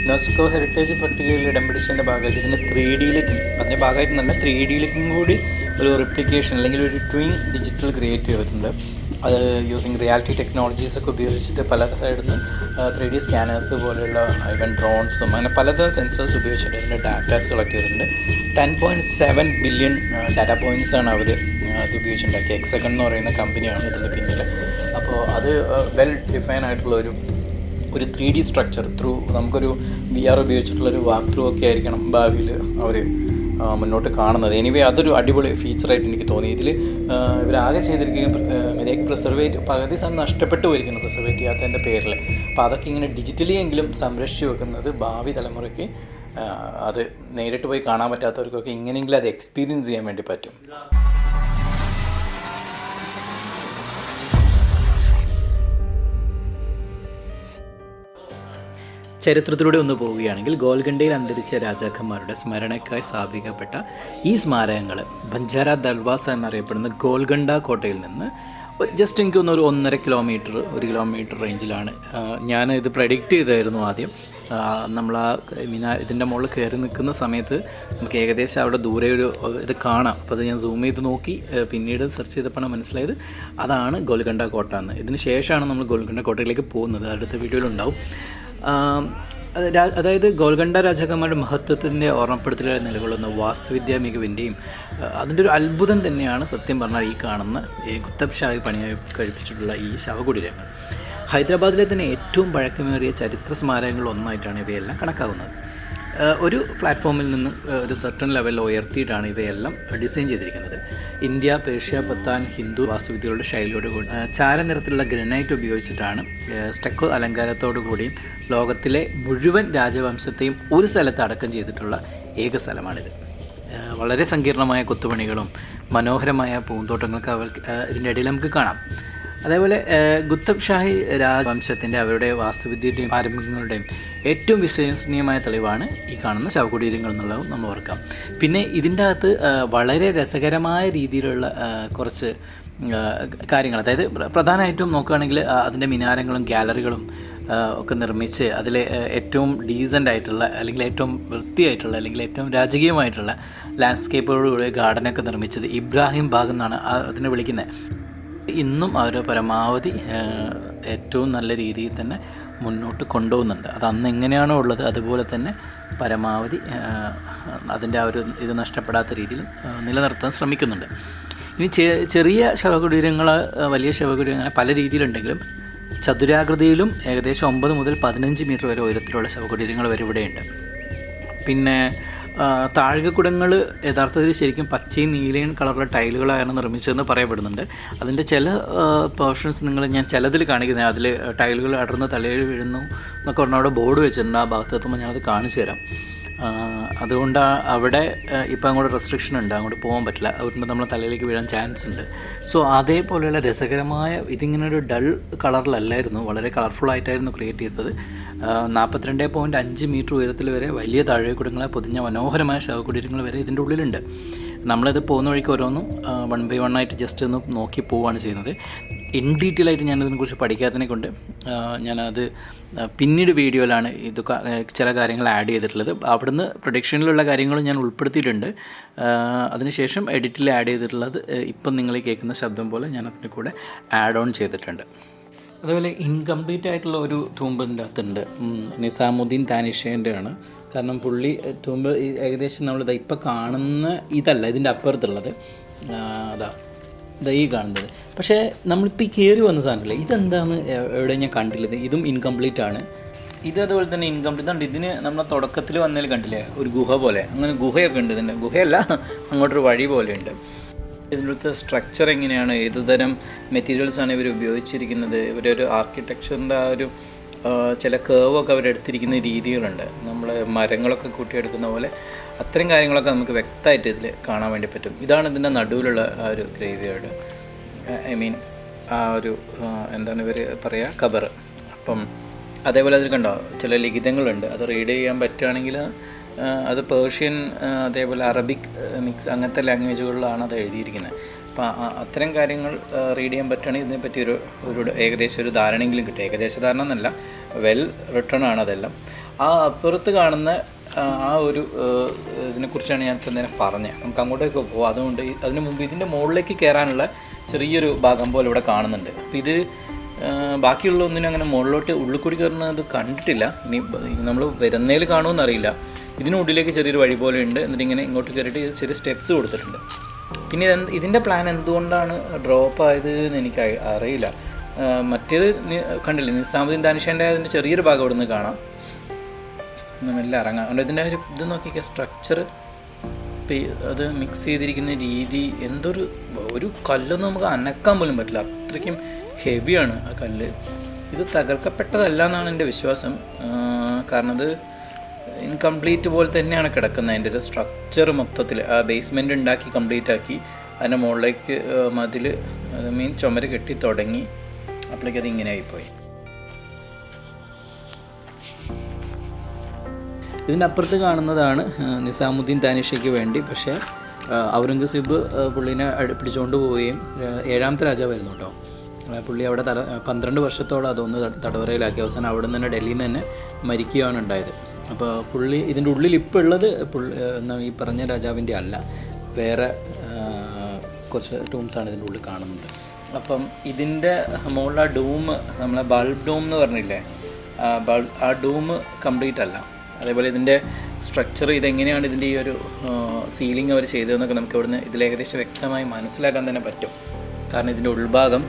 UNESCO heritage പട്ടികയിൽ ഇടം പിടിച്ചതിൻ്റെ ഭാഗമായിട്ട് ഇതിന് 3D-ലേക്കും അതിൻ്റെ ഭാഗമായിട്ട് നല്ല 3D-ലേക്കും കൂടി ഒരു റിപ്ലിക്കേഷൻ അല്ലെങ്കിൽ ഒരു ട്വിൻ ഡിജിറ്റൽ ക്രിയേറ്റ് ചെയ്തിട്ടുണ്ട്. അത് യൂസിങ് റിയാലിറ്റി ടെക്നോളജീസൊക്കെ ഉപയോഗിച്ചിട്ട് പല സൈഡിൽ നിന്ന് 3D സ്കാനേഴ്സ് പോലെയുള്ള ഈവൻ ഡ്രോൺസും അങ്ങനെ പലതരം സെൻസേഴ്സ് ഉപയോഗിച്ചിട്ട് ഇതിൻ്റെ ഡാറ്റാസ് കളക്ട് ചെയ്തിട്ടുണ്ട്. 10.7 ബില്യൺ ഡാറ്റ പോയിൻറ്റ്സാണ് അവർ അത് ഉപയോഗിച്ചുണ്ടാക്കിയ എക്സകൺ എന്ന് പറയുന്ന കമ്പനിയാണ് ഇതിൻ്റെ പിന്നിൽ. അപ്പോൾ അത് വെൽ ഡിഫൈൻ ആയിട്ടുള്ള ഒരു 3D സ്ട്രക്ചർ നമുക്കൊരു VR ഉപയോഗിച്ചിട്ടുള്ളൊരു വാക്ക് ത്രൂ ഒക്കെ ആയിരിക്കണം ഭാവിയിൽ അവർ മുന്നോട്ട് കാണുന്നത്. എനിവേ അതൊരു അടിപൊളി ഫീച്ചറായിട്ട് എനിക്ക് തോന്നി. ഇതിൽ ഇവരാകെ ചെയ്തിരിക്കുകയും മര്യാദയ്ക്ക് പകുതി സാധനം നഷ്ടപ്പെട്ടു പോയിരിക്കുന്നു പ്രിസർവേറ്റ് ചെയ്യാത്തതിൻ്റെ പേരിൽ. അപ്പോൾ അതൊക്കെ ഇങ്ങനെ ഡിജിറ്റലി എങ്കിലും സംരക്ഷിച്ച് വെക്കുന്നത് ഭാവി തലമുറയ്ക്ക് അത് നേരിട്ട് പോയി കാണാൻ പറ്റാത്തവർക്കൊക്കെ ഇങ്ങനെയെങ്കിലും അത് എക്സ്പീരിയൻസ് ചെയ്യാൻ വേണ്ടി പറ്റും. ചരിത്രത്തിലൂടെ ഒന്ന് പോവുകയാണെങ്കിൽ ഗോൽഗണ്ടയിൽ അന്തരിച്ച രാജാക്കന്മാരുടെ സ്മരണയ്ക്കായി സ്ഥാപിക്കപ്പെട്ട ഈ സ്മാരകങ്ങൾ ബഞ്ചാര ദർവാസ എന്നറിയപ്പെടുന്ന ഗോൽഗണ്ട കോട്ടയിൽ നിന്ന് ജസ്റ്റ് എനിക്ക് തോന്നുന്നു 1 കിലോമീറ്റർ റേഞ്ചിലാണ്. ഞാൻ ഇത് പ്രഡിക്റ്റ് ചെയ്തായിരുന്നു ആദ്യം. നമ്മൾ ഇതിൻ്റെ മുകളിൽ കയറി നിൽക്കുന്ന സമയത്ത് നമുക്ക് ഏകദേശം അവിടെ ദൂരെ ഇത് കാണാം. അപ്പോൾ അത് ഞാൻ സൂം ചെയ്ത് നോക്കി പിന്നീട് സെർച്ച് ചെയ്തപ്പോഴാണ് മനസ്സിലായത് അതാണ് ഗോൽഗണ്ട കോട്ട എന്ന്. ഇതിന് ശേഷമാണ് നമ്മൾ ഗോൽഗണ്ട കോട്ടയിലേക്ക് പോകുന്നത്. അടുത്ത വീഡിയോയിലുണ്ടാവും. അതായത് ഗോൽഗണ്ട രാജാക്കന്മാരുടെ മഹത്വത്തിൻ്റെ ഓർമ്മപ്പെടുത്തലുകൾ നിലകൊള്ളുന്ന വാസ്തുവിദ്യാ മികവിൻ്റെയും അതിൻ്റെ ഒരു അത്ഭുതം തന്നെയാണ് സത്യം പറഞ്ഞാൽ ഈ കാണുന്ന കുത്തബ് ഷാഹി കഴിപ്പിച്ചിട്ടുള്ള ഈ ശവകുടീരങ്ങൾ. ഹൈദരാബാദിലെ തന്നെ ഏറ്റവും പഴക്കമേറിയ ചരിത്ര സ്മാരകങ്ങളിൽ ഒന്നായിട്ടാണ് ഇവയെല്ലാം കണക്കാക്കുന്നത്. ഒരു പ്ലാറ്റ്ഫോമിൽ നിന്ന് ഒരു സർട്ടൺ ലെവലിൽ ഉയർത്തിയിട്ടാണ് ഇവയെല്ലാം ഡിസൈൻ ചെയ്തിരിക്കുന്നത്. ഇന്ത്യ, പേർഷ്യ, പത്താൻ, ഹിന്ദു വാസ്തുവിദ്യകളുടെ ശൈലിയോട് കൂടി ചാരനിറത്തിലുള്ള ഗ്രനൈറ്റ് ഉപയോഗിച്ചിട്ടാണ് സ്റ്റക്കോ അലങ്കാരത്തോടു കൂടിയും ലോകത്തിലെ മുഴുവൻ രാജവംശത്തെയും ഒരു സ്ഥലത്ത് അടക്കം ചെയ്തിട്ടുള്ള ഏക സ്ഥലമാണിത്. വളരെ സങ്കീർണമായ കൊത്തുപണികളും മനോഹരമായ പൂന്തോട്ടങ്ങൾക്ക് ഇതിൻ്റെ ഇടയിൽ നമുക്ക് കാണാം. അതേപോലെ കുത്തബ് ഷാഹി രാജവംശത്തിൻ്റെ അവരുടെ വാസ്തുവിദ്യയുടെയും പാരമ്പര്യങ്ങളുടെയും ഏറ്റവും വിശ്വസനീയമായ തെളിവാണ് ഈ കാണുന്ന ശവകുടീരങ്ങൾ എന്നുള്ളതും നമ്മൾ ഓർക്കാം. പിന്നെ ഇതിൻ്റെ അകത്ത് വളരെ രസകരമായ രീതിയിലുള്ള കുറച്ച് കാര്യങ്ങൾ, അതായത് പ്രധാനമായിട്ടും നോക്കുകയാണെങ്കിൽ അതിൻ്റെ മിനാരങ്ങളും ഗാലറികളും ഒക്കെ നിർമ്മിച്ച് അതിൽ ഏറ്റവും ഡീസൻ്റ് ആയിട്ടുള്ള അല്ലെങ്കിൽ ഏറ്റവും വൃത്തിയായിട്ടുള്ള അല്ലെങ്കിൽ ഏറ്റവും രാജകീയമായിട്ടുള്ള ലാൻഡ്സ്കേപ്പുകളോടുകൂടി ഗാർഡനൊക്കെ നിർമ്മിച്ചത് ഇബ്രാഹിം ബാഗ് എന്നാണ് അതിനെ വിളിക്കുന്നത്. ഇന്നും അവർ പരമാവധി ഏറ്റവും നല്ല രീതിയിൽ തന്നെ മുന്നോട്ട് കൊണ്ടുപോകുന്നുണ്ട്. അത് അന്ന് എങ്ങനെയാണോ ഉള്ളത് അതുപോലെ തന്നെ പരമാവധി അതിൻ്റെ ആ ഒരു ഇത് നഷ്ടപ്പെടാത്ത രീതിയിൽ നിലനിർത്താൻ ശ്രമിക്കുന്നുണ്ട്. ഇനി ചെറിയ ശവകുടീരങ്ങൾ, വലിയ ശവകുടീരങ്ങൾ പല രീതിയിലുണ്ടെങ്കിലും ചതുരാകൃതിയിലും ഏകദേശം 9 മുതൽ 15 മീറ്റർ വരെ ഉയരത്തിലുള്ള ശവകുടീരങ്ങൾ വരെ ഇവിടെയുണ്ട്. പിന്നെ താഴികക്കുടങ്ങൾ യഥാർത്ഥത്തിൽ ശരിക്കും പച്ചയും നീലയും കളറുള്ള ടൈലുകളാണ് നിർമ്മിച്ചതെന്ന് പറയപ്പെടുന്നുണ്ട്. അതിൻ്റെ ചില പോർഷൻസ് ഞാൻ ചിലതിൽ കാണിക്കുന്നത് അതിൽ ടൈലുകൾ അടർന്ന് തലയിൽ വീഴുന്നു എന്നൊക്കെ പറഞ്ഞാൽ അവിടെ ബോർഡ് വെച്ചിട്ടുണ്ട്. ആ ഭാഗത്ത് എത്തുമ്പോൾ ഞാനത് കാണിച്ചു തരാം. അതുകൊണ്ട് അവിടെ ഇപ്പോൾ അങ്ങോട്ട് റെസ്ട്രിക്ഷൻ ഉണ്ട്, അങ്ങോട്ട് പോകാൻ പറ്റില്ല. അതുകൊണ്ട് നമ്മൾ തലയിലേക്ക് വീഴാൻ ചാൻസ് ഉണ്ട്. സോ അതേപോലെയുള്ള രസകരമായ ഇതിങ്ങനെ ഒരു ഡൾ കളറിലല്ലായിരുന്നു, വളരെ കളർഫുള്ളായിട്ടായിരുന്നു ക്രിയേറ്റ് ചെയ്തത്. 42.5 മീറ്റർ ഉയരത്തിൽ വരെ വലിയ താഴെക്കുടങ്ങളെ പൊതിഞ്ഞ മനോഹരമായ ശവകുടീരങ്ങൾ വരെ ഇതിൻ്റെ ഉള്ളിലുണ്ട്. നമ്മളിത് പോകുന്ന വഴിക്ക് ഓരോന്നും 1 by 1 ആയിട്ട് ജസ്റ്റ് ഒന്ന് നോക്കി പോവുകയാണ് ചെയ്യുന്നത്. ഇൻ ഡീറ്റെയിൽ ആയിട്ട് ഞാനിതിനെക്കുറിച്ച് പഠിക്കാത്തതിനെ കൊണ്ട് ഞാനത് പിന്നീട് വീഡിയോയിലാണ് ഇത് ചില കാര്യങ്ങൾ ആഡ് ചെയ്തിട്ടുള്ളത്. അവിടുന്ന് പ്രൊഡക്ഷനിലുള്ള കാര്യങ്ങളും ഞാൻ ഉൾപ്പെടുത്തിയിട്ടുണ്ട്. അതിനുശേഷം എഡിറ്റിൽ ആഡ് ചെയ്തിട്ടുള്ളത് ഇപ്പം നിങ്ങൾ കേൾക്കുന്ന ശബ്ദം പോലെ ഞാൻ അതിൻ്റെ കൂടെ ആഡ് ഓൺ ചെയ്തിട്ടുണ്ട്. അതുപോലെ ഇൻകംപ്ലീറ്റ് ആയിട്ടുള്ള ഒരു ടൂമ്പ് ഇതിൻ്റെ അകത്തുണ്ട്. നിസാമുദ്ദീൻ താനിഷേൻ്റെ ആണ്. കാരണം പുള്ളി ടൂമ്പ് ഏകദേശം നമ്മളിത് ഇപ്പം കാണുന്ന ഇതല്ല, ഇതിൻ്റെ അപ്പുറത്തുള്ളത് ഈ കാണുന്നത്. പക്ഷേ നമ്മളിപ്പോൾ ഈ കയറി വന്ന സാധനമില്ല, ഇതെന്താണെന്ന് എവിടെ ഞാൻ കണ്ടില്ല. ഇതും ഇൻകംപ്ലീറ്റ് ആണ്. ഇത് അതുപോലെ തന്നെ ഇൻകംപ്ലീറ്റ് ആണ്. ഇതിന് നമ്മൾ തുടക്കത്തിൽ വന്നതിൽ കണ്ടില്ലേ ഒരു ഗുഹ പോലെ, അങ്ങനെ ഗുഹയൊക്കെ ഉണ്ട്. ഇതിൻ്റെ ഗുഹയല്ല, അങ്ങോട്ടൊരു വഴി പോലെയുണ്ട്. ഇതിൻ്റെ സ്ട്രക്ചർ എങ്ങനെയാണ്, ഏതുതരം മെറ്റീരിയൽസാണ് ഇവർ ഉപയോഗിച്ചിരിക്കുന്നത്, ഇവരൊരു ആർക്കിടെക്ചറിൻ്റെ ആ ഒരു ചില കേവൊക്കെ അവരെടുത്തിരിക്കുന്ന രീതികളുണ്ട്. നമ്മൾ മരങ്ങളൊക്കെ കൂട്ടിയെടുക്കുന്ന പോലെ അത്രയും കാര്യങ്ങളൊക്കെ നമുക്ക് വ്യക്തമായിട്ട് ഇതിൽ കാണാൻ വേണ്ടി പറ്റും. ഇതാണ് ഇതിൻ്റെ നടുവിലുള്ള ആ ഒരു ഗ്രേവ്യാർഡ്, ആ ഒരു എന്താണ് ഇവർ പറയുക, ഖബർ. അപ്പം അതേപോലെ അതിൽ കണ്ടോ ചില ലിഖിതങ്ങളുണ്ട്. അത് റീഡ് ചെയ്യാൻ പറ്റുകയാണെങ്കിൽ അത് പേർഷ്യൻ, അതേപോലെ അറബിക് മിക്സ് അങ്ങനത്തെ ലാംഗ്വേജുകളിലാണ് അത് എഴുതിയിരിക്കുന്നത്. അപ്പോൾ അത്തരം കാര്യങ്ങൾ റീഡ് ചെയ്യാൻ പറ്റുകയാണെങ്കിൽ ഇതിനെപ്പറ്റി ഒരു ഏകദേശം ഒരു ധാരണയെങ്കിലും കിട്ടും. ഏകദേശ ധാരണ എന്നല്ല, വെൽ റിട്ടേൺ ആണ് അതെല്ലാം. ആ അപ്പുറത്ത് കാണുന്ന ആ ഒരു ഇതിനെക്കുറിച്ചാണ് ഞാൻ ഇപ്പം നേരം പറഞ്ഞത്. നമുക്ക് അങ്ങോട്ടേക്ക് പോകാം. അതുകൊണ്ട് അതിന് മുമ്പ് ഇതിൻ്റെ മുകളിലേക്ക് കയറാനുള്ള ചെറിയൊരു ഭാഗം പോലെ ഇവിടെ കാണുന്നുണ്ട്. അപ്പോൾ ഇത് ബാക്കിയുള്ള ഒന്നിനും അങ്ങനെ മുകളിലോട്ട് ഉള്ളിൽ കൂടി കയറുന്നത് കണ്ടിട്ടില്ല. ഇനി നമ്മൾ വരുന്നതിൽ കാണുമെന്ന് അറിയില്ല. ഇതിനുള്ളിലേക്ക് ചെറിയൊരു വഴി പോലെ ഉണ്ട്. എന്നിട്ട് ഇങ്ങനെ ഇങ്ങോട്ട് കയറിയിട്ട് ചെറിയ സ്റ്റെപ്സ് കൊടുത്തിട്ടുണ്ട്. പിന്നെ ഇതിൻ്റെ പ്ലാൻ എന്തുകൊണ്ടാണ് ഡ്രോപ്പ് ആയത് എന്ന് എനിക്ക് അറിയില്ല. മറ്റേത് കണ്ടില്ലേ, നിസാമുദ്ദീൻ ദാനിഷേൻ്റെ അതിൻ്റെ ചെറിയൊരു ഭാഗം ഇവിടെ നിന്ന് കാണാം. എല്ലാം ഇറങ്ങാം. അതുകൊണ്ട് ഇതിൻ്റെ ഒരു ഇത് നോക്കിയൊക്കെ സ്ട്രക്ചർ, അത് മിക്സ് ചെയ്തിരിക്കുന്ന രീതി, ഒരു കല്ലൊന്നും നമുക്ക് അനക്കാൻ പോലും പറ്റില്ല, അത്രയ്ക്കും ഹെവിയാണ് ആ കല്ല്. ഇത് തകർക്കപ്പെട്ടതല്ല എന്നാണ് എൻ്റെ വിശ്വാസം. കാരണം അത് ഇൻകംപ്ലീറ്റ് പോലെ തന്നെയാണ് കിടക്കുന്നത്. അതിൻ്റെ ഒരു സ്ട്രക്ചർ മൊത്തത്തിൽ ആ ബേസ്മെൻറ്റ് ഉണ്ടാക്കി കംപ്ലീറ്റ് ആക്കി അതിൻ്റെ മുകളിലേക്ക് മതിൽ ചുമര് കെട്ടി തുടങ്ങി അപ്പോഴേക്കും അത് ഇങ്ങനെ ആയിപ്പോയി. ഇതിനപ്പുറത്ത് കാണുന്നതാണ് നിസാമുദ്ദീൻ താനിഷയ്ക്ക് വേണ്ടി. പക്ഷേ ഔറംഗസീബ് പുള്ളീനെ പിടിച്ചുകൊണ്ട് പോവുകയും 7ാമത്തെ രാജാവായിരുന്നു കേട്ടോ. പുള്ളി അവിടെ 12 വർഷത്തോളം അതൊന്ന് തടവറയിലാക്കി. അവസാനം അവിടെ നിന്ന് തന്നെ ഡൽഹിയിൽ നിന്ന് തന്നെ മരിക്കുകയാണ് ഉണ്ടായത്. അപ്പോൾ പുള്ളി ഇതിൻ്റെ ഉള്ളിൽ ഇപ്പോൾ ഉള്ളത് ഈ പറഞ്ഞ രാജാവിൻ്റെ അല്ല, വേറെ കുറച്ച് ടൂംസാണ് ഇതിൻ്റെ ഉള്ളിൽ കാണുന്നത്. അപ്പം ഇതിൻ്റെ മുകളിൽ ആ ഡൂം, നമ്മളെ ബൾബ് ഡൂം എന്ന് പറഞ്ഞില്ലേ, ആ ഡൂം കംപ്ലീറ്റ് അല്ല. അതേപോലെ ഇതിൻ്റെ സ്ട്രക്ചർ, ഇതെങ്ങനെയാണ് ഇതിൻ്റെ ഈ ഒരു സീലിംഗ് അവർ ചെയ്തതെന്നൊക്കെ നമുക്ക് ഇവിടുന്ന് ഇതിലേകദേശം വ്യക്തമായി മനസ്സിലാക്കാൻ തന്നെ പറ്റും. കാരണം ഇതിൻ്റെ ഉൾഭാഗം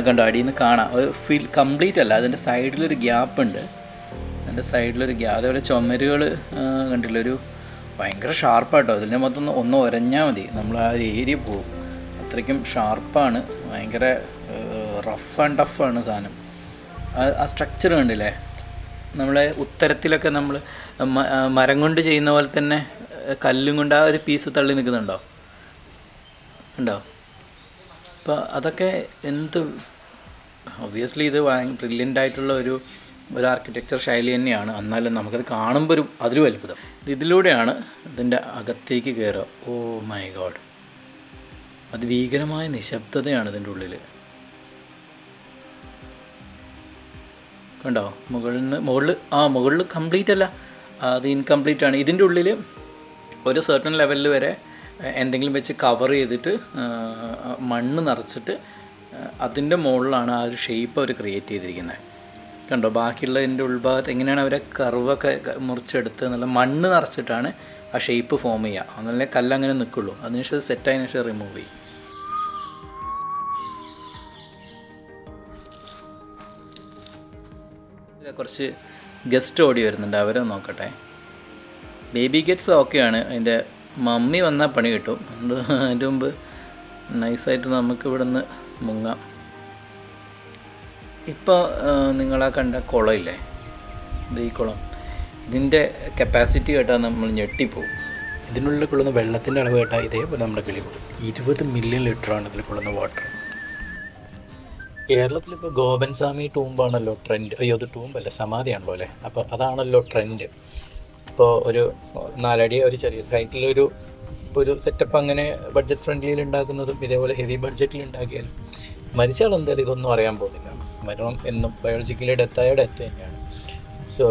കണ്ടോ, അടിയിൽ നിന്ന് കാണാം. ഫീൽ കംപ്ലീറ്റ് അല്ല, അതിൻ്റെ സൈഡിലൊരു ഗ്യാപ്പ് ഉണ്ട്. അതിൻ്റെ സൈഡിലൊരു അതേപോലെ ചുമരുകൾ കണ്ടില്ല, ഒരു ഭയങ്കര ഷാർപ്പാട്ടോ. ഇതിൻ്റെ മൊത്തം ഒന്ന് ഉരഞ്ഞാൽ മതി, നമ്മൾ ആ ഒരു ഏരിയ പോകും. അത്രയ്ക്കും ഷാർപ്പാണ്, ഭയങ്കര റഫ് ആൻഡ് ടഫാണ് സാധനം. ആ സ്ട്രക്ചർ കണ്ടില്ലേ, നമ്മളെ ഉത്തരത്തിലൊക്കെ നമ്മൾ മരം കൊണ്ട് ചെയ്യുന്ന പോലെ തന്നെ കല്ലും കൊണ്ട് ആ ഒരു പീസ് തള്ളി നിൽക്കുന്നുണ്ടോ, ഉണ്ടോ? അപ്പോൾ അതൊക്കെ ഒബ്വിയസ്ലി ഇത് ബ്രില്യൻ്റ് ആയിട്ടുള്ള ഒരു ആർക്കിടെക്ചർ ശൈലി തന്നെയാണ്. എന്നാലും നമുക്കത് കാണുമ്പോൾ അതൊരു അത്ഭുതം. ഇതിലൂടെയാണ് ഇതിൻ്റെ അകത്തേക്ക് കയറുക. ഓ മൈ ഗോഡ്, അതിഭീകരമായ നിശബ്ദതയാണ് ഇതിൻ്റെ ഉള്ളിൽ. കണ്ടോ, മുകളിൽ കംപ്ലീറ്റ് അല്ല, അത് ഇൻകംപ്ലീറ്റ് ആണ്. ഇതിൻ്റെ ഉള്ളിൽ ഒരു സർട്ടൺ ലെവലിൽ വരെ എന്തെങ്കിലും വെച്ച് കവർ ചെയ്തിട്ട് മണ്ണ് നിറച്ചിട്ട് അതിൻ്റെ മുകളിലാണ് ആ ഒരു ഷേപ്പ് അവർ ക്രിയേറ്റ് ചെയ്തിരിക്കുന്നത്. കണ്ടോ, ബാക്കിയുള്ളതിൻ്റെ ഉൾഭാഗത്ത് എങ്ങനെയാണ് അവരെ കർവൊക്കെ മുറിച്ചെടുത്ത് നല്ല മണ്ണ് നിറച്ചിട്ടാണ് ആ ഷേപ്പ് ഫോം ചെയ്യുക. അതല്ലേ കല്ലങ്ങനെ നിൽക്കുള്ളൂ. അതിനുശേഷം സെറ്റായതിനു ശേഷം റിമൂവ് ചെയ്യും. കുറച്ച് ഗസ്റ്റ് ഓടി വരുന്നുണ്ട്, അവരെ നോക്കട്ടെ. ബേബി ഗെറ്റ്സ് ഓക്കെയാണ്, അതിൻ്റെ മമ്മി വന്നാൽ പണി കിട്ടും. അതിൻ്റെ മുമ്പ് നൈസായിട്ട് നമുക്ക് ഇവിടെ നിന്ന് മുങ്ങാം. ഇപ്പോൾ നിങ്ങളാ കണ്ട കുളമില്ലേ, ഇത് ഈ കുളം, ഇതിൻ്റെ കപ്പാസിറ്റി കേട്ടാൽ നമ്മൾ ഞെട്ടിപ്പോവും. ഇതിനുള്ളിൽ കൊള്ളുന്ന വെള്ളത്തിൻ്റെ അളവ് കേട്ടാൽ ഇതേപോലെ നമ്മുടെ കിളി പോകും. 20 മില്യൺ ലിറ്ററാണ് ഇതിൽ കൊള്ളുന്ന വാട്ടർ. കേരളത്തിലിപ്പോൾ ഗോപൻസ്വാമി ടൂമ്പാണല്ലോ ട്രെൻഡ്. അയ്യോ, അത് ടൂമ്പല്ല, സമാധിയാണല്ലോ അല്ലേ. അപ്പോൾ അതാണല്ലോ ട്രെൻഡ്. ഇപ്പോൾ ഒരു 4 അടി ഒരു ചെറിയ ഹൈറ്റിലൊരു സെറ്റപ്പ് അങ്ങനെ ബഡ്ജറ്റ് ഫ്രണ്ട്ലിയിൽ ഉണ്ടാക്കുന്നതും ഇതേപോലെ ഹെവി ബഡ്ജറ്റിൽ ഉണ്ടാക്കിയാലും മരിച്ചാൽ എന്തായാലും ഇതൊന്നും അറിയാൻ പോകുന്നില്ല. മരണം എന്നും ബയോളജിക്കലി ഡെത്തായ ഡെത്ത് തന്നെയാണ്. സോ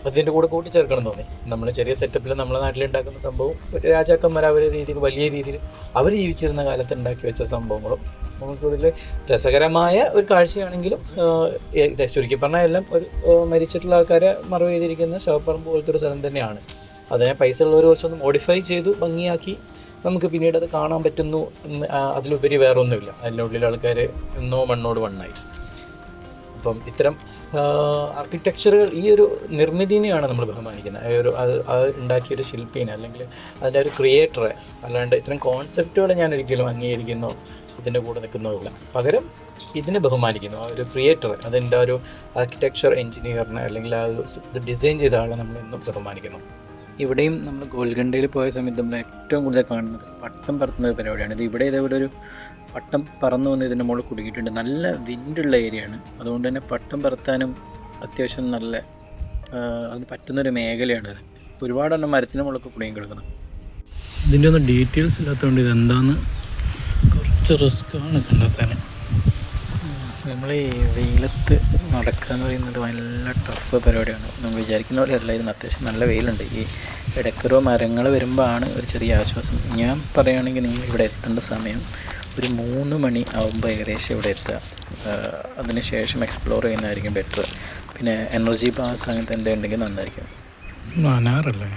അതിൻ്റെ കൂടെ കൂട്ടിച്ചേർക്കണം തോന്നി. നമ്മൾ ചെറിയ സെറ്റപ്പിൽ നമ്മളെ നാട്ടിലുണ്ടാക്കുന്ന സംഭവം ഒരു രാജാക്കന്മാർ അവരുടെ രീതിയിൽ വലിയ രീതിയിൽ അവർ ജീവിച്ചിരുന്ന കാലത്ത് ഉണ്ടാക്കി വെച്ച സംഭവങ്ങളും നമുക്കിതിൽ രസകരമായ ഒരു കാഴ്ചയാണെങ്കിലും ഇത് ചുരുക്കി പറഞ്ഞാൽ എല്ലാം ഒരു മരിച്ചിട്ടുള്ള ആൾക്കാരെ മറവ് ചെയ്തിരിക്കുന്ന ശവപ്പറമ്പ് പോലത്തെ ഒരു സ്ഥലം തന്നെയാണ്. അതിനെ പൈസ ഉള്ളവർ കുറച്ചൊന്ന് മോഡിഫൈ ചെയ്തു ഭംഗിയാക്കി നമുക്ക് പിന്നീട് അത് കാണാൻ പറ്റുന്നു. അതിലുപരി വേറെ ഒന്നുമില്ല. അതിൻ്റെ ഉള്ളിൽ ആൾക്കാർ എന്നോ മണ്ണോട് മണ്ണായി. അപ്പം ഇത്തരം ആർക്കിടെക്ചറുകൾ, ഈ ഒരു നിർമ്മിതിനെയാണ് നമ്മൾ ബഹുമാനിക്കുന്നത്. അത് ഉണ്ടാക്കിയൊരു ശില്പീനെ അല്ലെങ്കിൽ അതിൻ്റെ ഒരു ക്രിയേറ്ററെ. അല്ലാണ്ട് ഇത്തരം കോൺസെപ്റ്റുകളെ ഞാൻ ഒരിക്കലും അംഗീകരിക്കുന്നോ ഇതിൻ്റെ കൂടെ നിൽക്കുന്നതുമില്ല. പകരം ഇതിനെ ബഹുമാനിക്കുന്നു, ആ ഒരു ക്രിയേറ്ററെ, അതിൻ്റെ ഒരു ആർക്കിടെക്ചർ എൻജിനീയറിനെ അല്ലെങ്കിൽ ആ ഇത് ഡിസൈൻ ചെയ്ത ആളെ നമ്മളെന്നും ബഹുമാനിക്കുന്നു. ഇവിടെയും നമ്മൾ ഗോൽഗണ്ടയിൽ പോയ സമയത്ത് നമ്മൾ ഏറ്റവും കൂടുതൽ കാണുന്നത് പട്ടം പറത്തുന്ന പരിപാടിയാണ്. ഇത് ഇവിടെ ഇതേപോലെ ഒരു പട്ടം പറന്നു വന്ന് ഇതിൻ്റെ മുകളിൽ കുടുങ്ങിയിട്ടുണ്ട്. നല്ല വിൻഡുള്ള ഏരിയയാണ്, അതുകൊണ്ട് തന്നെ പട്ടം പറത്താനും അത്യാവശ്യം നല്ല അതിന് പറ്റുന്നൊരു മേഖലയാണത്. ഒരുപാടെണ്ണം മരത്തിൻ്റെ മുകളിലൊക്കെ കുടുങ്ങി കിടക്കുന്നത്. ഇതിൻ്റെ ഒന്നും ഡീറ്റെയിൽസ് ഇല്ലാത്തതുകൊണ്ട് ഇതെന്താണെന്ന് കുറച്ച് റിസ്ക്കാണ് കണ്ടെത്താൻ. നമ്മൾ ഈ വെയിലത്ത് നടക്കുക എന്ന് പറയുന്നത് നല്ല ടഫ് പരിപാടിയാണ്. നമ്മൾ വിചാരിക്കുന്ന പോലെ അല്ലായിരുന്നു. അത്യാവശ്യം നല്ല വെയിലുണ്ട്. ഈ ഇടയ്ക്കൊരു മരങ്ങൾ വരുമ്പോഴാണ് ഒരു ചെറിയ ആശ്വാസം. ഞാൻ പറയുകയാണെങ്കിൽ നിങ്ങൾ ഇവിടെ എത്തേണ്ട സമയം ഒരു 3 മണി ആകുമ്പോൾ ഏകദേശം ഇവിടെ എത്തുക. അതിന് ശേഷം എക്സ്പ്ലോർ ചെയ്യുന്നതായിരിക്കും ബെറ്റർ. പിന്നെ എനർജി ബാസ് അങ്ങനത്തെ എന്തെങ്കിലും ഉണ്ടെങ്കിൽ നന്നായിരിക്കും. അനാറല്ലേ?